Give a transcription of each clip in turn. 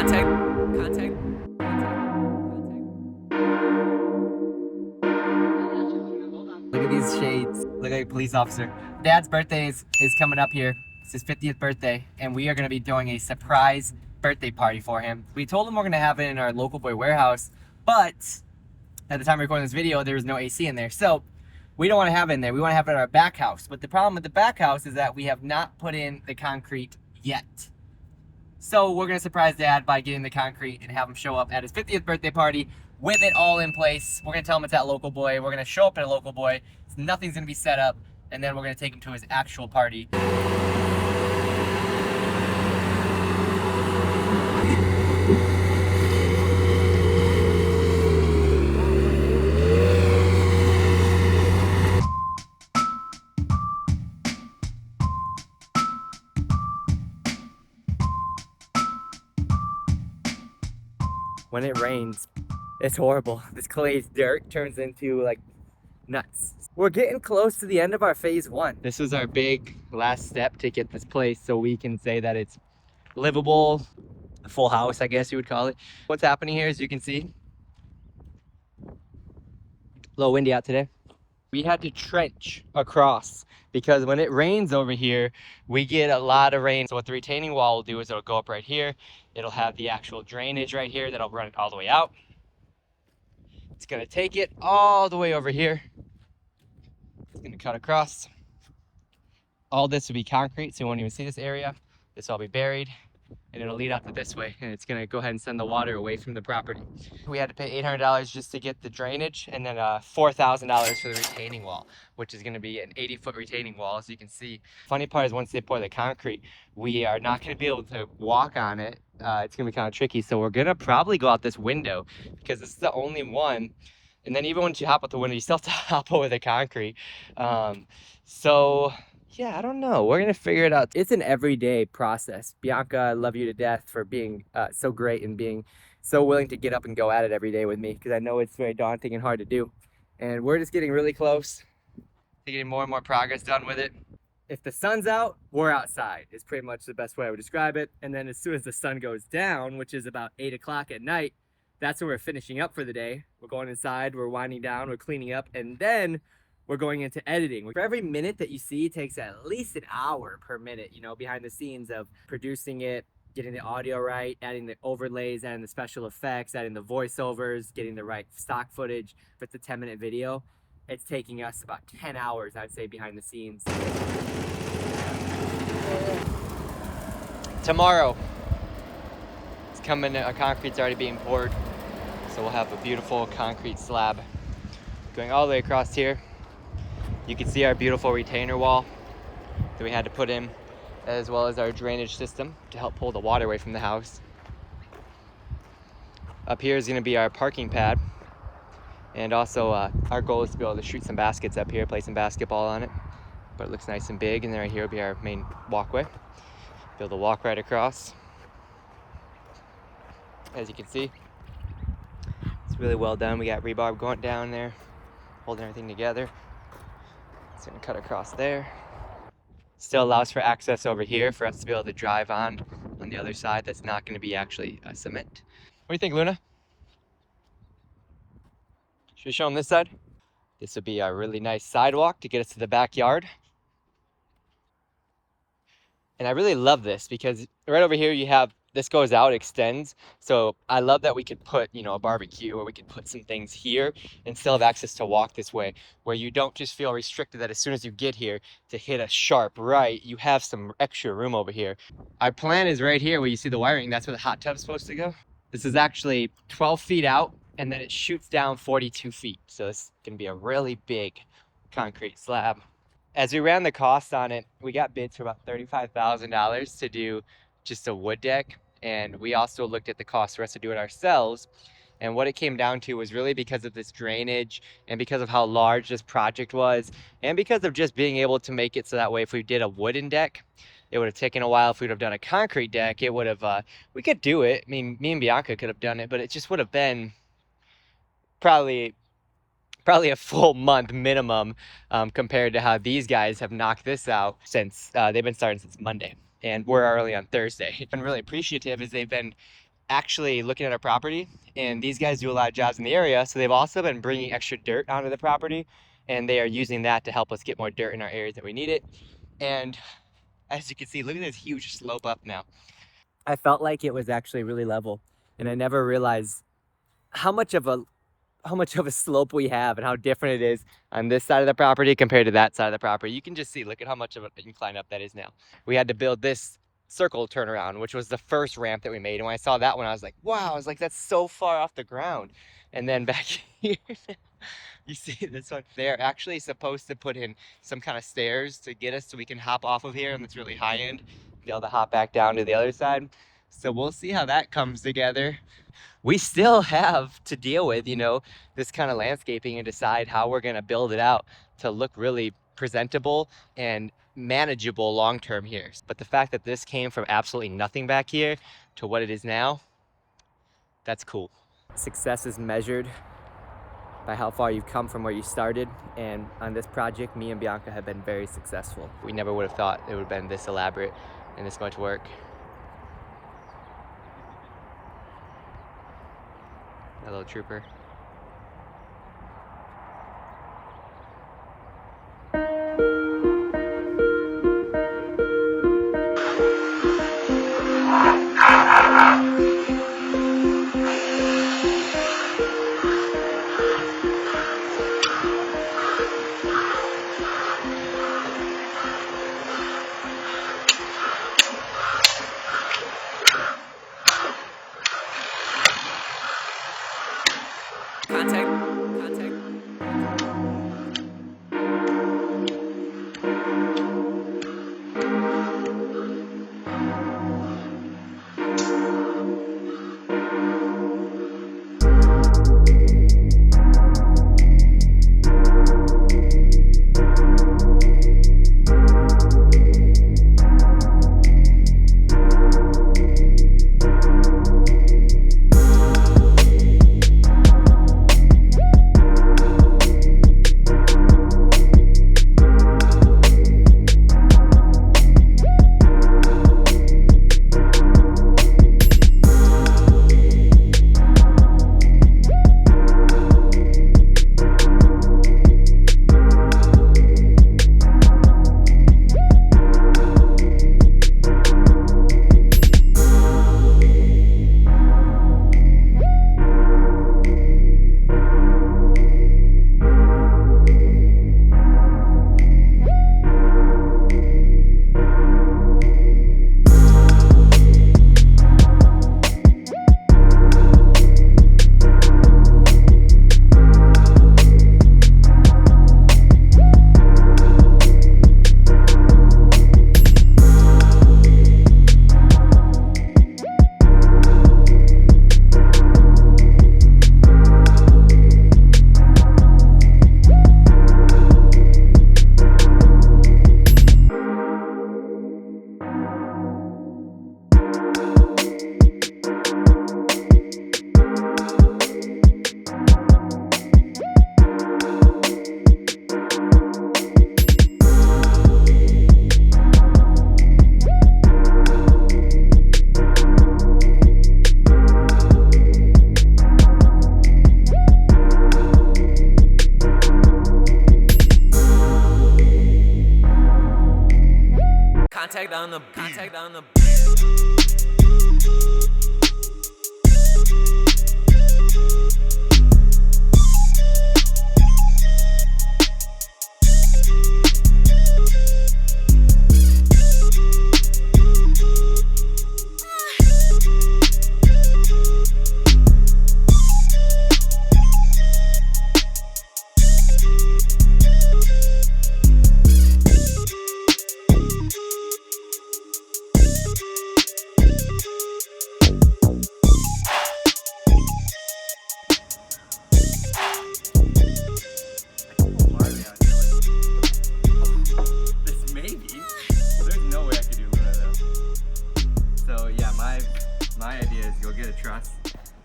Contact. Look at these shades. Look like a police officer. Dad's birthday is coming up here. It's his 50th birthday, and we are going to be doing a surprise birthday party for him. We told him we're going to have it in our local boy warehouse, but at the time of recording this video, there was no AC in there. So we don't want to have it in there. We want to have it at our back house. But the problem with the back house is that we have not put in the concrete yet. So we're going to surprise Dad by getting the concrete and have him show up at his 50th birthday party with it all in place. We're going to tell him it's at Local Boy. We're going to show up at a Local Boy. Nothing's going to be set up. And then we're going to take him to his actual party. When it rains, it's horrible. This clay's dirt turns into like nuts. We're getting close to the end of our phase 1. This was our big last step to get this place so we can say that it's livable, a full house, I guess you would call it. What's happening here, as you can see, a little windy out today. We had to trench across because when it rains over here, we get a lot of rain. So what the retaining wall will do is it'll go up right here. It'll have the actual drainage right here that'll run it all the way out. It's gonna take it all the way over here. It's gonna cut across. All this will be concrete, so you won't even see this area. This will all be buried, and it'll lead out to this way, and it's gonna go ahead and send the water away from the property. We had to pay $800 just to get the drainage, and then $4,000 for the retaining wall, which is gonna be an 80-foot retaining wall, as you can see. Funny part is once they pour the concrete, we are not gonna be able to walk on it. It's gonna be kind of tricky, so we're gonna probably go out this window because this is the only one. And then even once you hop out the window, you still have to hop over the concrete. So yeah, I don't know. We're gonna figure it out. It's an everyday process. Bianca, I love you to death for being so great and being so willing to get up and go at it every day with me, because I know it's very daunting and hard to do. And we're just getting really close to getting more and more progress done with it. If the sun's out, we're outside. It's pretty much the best way I would describe it. And then as soon as the sun goes down, which is about 8 o'clock at night, that's when we're finishing up for the day. We're going inside, we're winding down, we're cleaning up, and then we're going into editing. For every minute that you see, it takes at least an hour per minute, you know, behind the scenes of producing it, getting the audio right, adding the overlays, adding the special effects, adding the voiceovers, getting the right stock footage. If it's a 10-minute video, it's taking us about 10 hours, I'd say, behind the scenes. Tomorrow, it's coming, concrete's already being poured. So we'll have a beautiful concrete slab going all the way across here. You can see our beautiful retainer wall that we had to put in, as well as our drainage system to help pull the water away from the house. Up here is going to be our parking pad. And also our goal is to be able to shoot some baskets up here, play some basketball on it. But it looks nice and big, and then right here will be our main walkway. Be able to walk right across. As you can see, it's really well done. We got rebar going down there, holding everything together. It's gonna cut across there. Still allows for access over here for us to be able to drive on the other side. That's not gonna be actually cement. What do you think, Luna? Should we show them this side? This would be a really nice sidewalk to get us to the backyard. And I really love this because right over here you have, this goes out, extends. So I love that we could put, you know, a barbecue, or we could put some things here and still have access to walk this way, where you don't just feel restricted that as soon as you get here to hit a sharp right, you have some extra room over here. Our plan is right here where you see the wiring. That's where the hot tub's supposed to go. This is actually 12 feet out, and then it shoots down 42 feet. So it's gonna be a really big concrete slab. As we ran the cost on it, we got bids for about $35,000 to do just a wood deck. And we also looked at the cost for us to do it ourselves. And what it came down to was really because of this drainage, and because of how large this project was, and because of just being able to make it so that way if we did a wooden deck, it would have taken a while. If we would have done a concrete deck, it would have, we could do it. I mean, me and Bianca could have done it, but it just would have been probably a full month minimum compared to how these guys have knocked this out since they've been starting since Monday, and we're early on Thursday. I've been really appreciative as they've been actually looking at our property, and these guys do a lot of jobs in the area, so they've also been bringing extra dirt onto the property, and they are using that to help us get more dirt in our areas that we need it. And as you can see, look at this huge slope up now. I felt like it was actually really level, and I never realized how much of a slope we have and how different it is on this side of the property compared to that side of the property. You can just see, look at how much of an incline up that is now. We had to build this circle turnaround, which was the first ramp that we made. And when I saw that one, I was like, wow, I was like, that's so far off the ground. And then back here, you see this one? They're actually supposed to put in some kind of stairs to get us so we can hop off of here, and it's really high end, be able to hop back down to the other side. So we'll see how that comes together. We still have to deal with, you know, this kind of landscaping and decide how we're going to build it out to look really presentable and manageable long term here. But the fact that this came from absolutely nothing back here to what it is now, that's cool. Success is measured by how far you've come from where you started, and on this project, me and Bianca have been very successful. We never would have thought it would have been this elaborate and this much work. That little trooper. on the beat. Contact on the beat.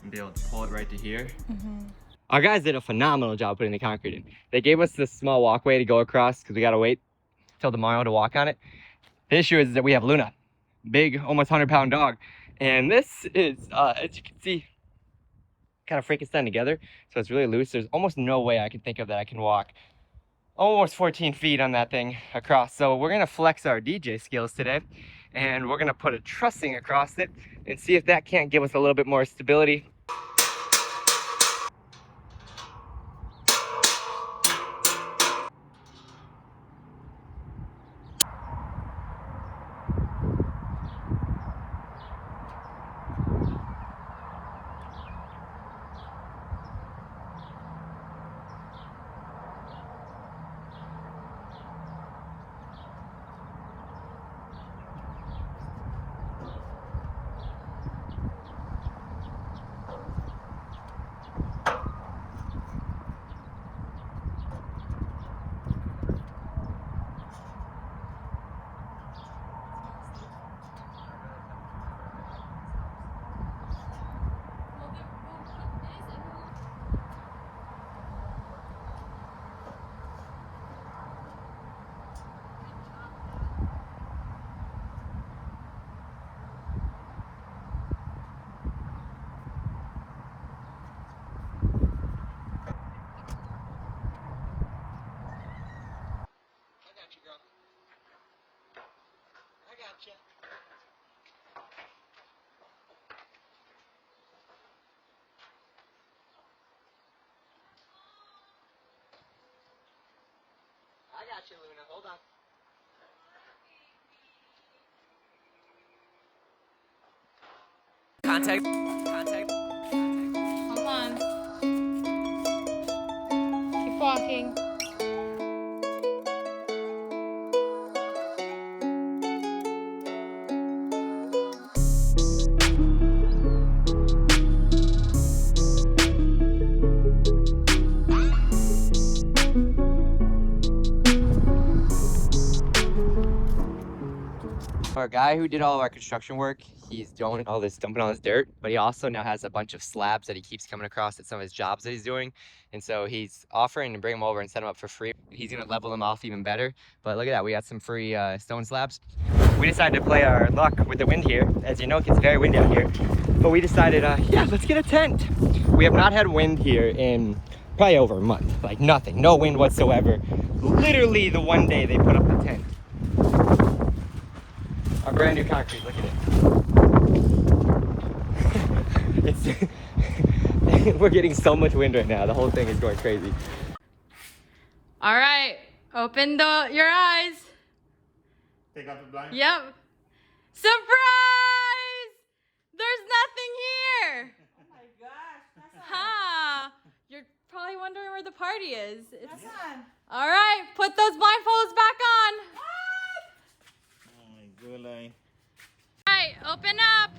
And be able to pull it right to here. Our guys did a phenomenal job putting the concrete in. They gave us this small walkway to go across because we gotta wait till tomorrow to walk on it. The issue is that we have Luna, big, almost 100-pound dog, And this is, as you can see, kind of Frankenstein together. So it's really loose. There's almost no way I can think of that I can walk almost 14 feet on that thing across. So we're gonna flex our DJ skills today, and we're gonna put a trussing across it and see if that can't give us a little bit more stability. I got you, Luna. Hold on. Contact. Hold on. Keep walking. Our guy who did all of our construction work, he's doing all this, dumping all this dirt, but he also now has a bunch of slabs that he keeps coming across at some of his jobs that he's doing. And so he's offering to bring them over and set them up for free. He's gonna level them off even better. But look at that, we got some free stone slabs. We decided to play our luck with the wind here. As you know, it gets very windy out here. But we decided, yeah, let's get a tent. We have not had wind here in probably over a month. Like nothing, no wind whatsoever. Literally the one day they put up the tent. Our brand new concrete, look at it. It's we're getting so much wind right now. The whole thing is going crazy. All right, open your eyes. Take out the blind. Yep. Surprise! There's nothing here. Oh my gosh, that's Ha! You're probably wondering where the party is. That's on. All right, put those blindfolds back on. Oh my god. All right, open up.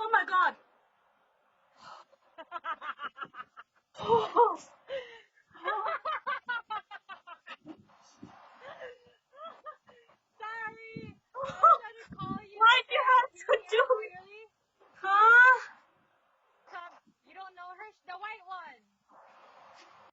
Oh my god.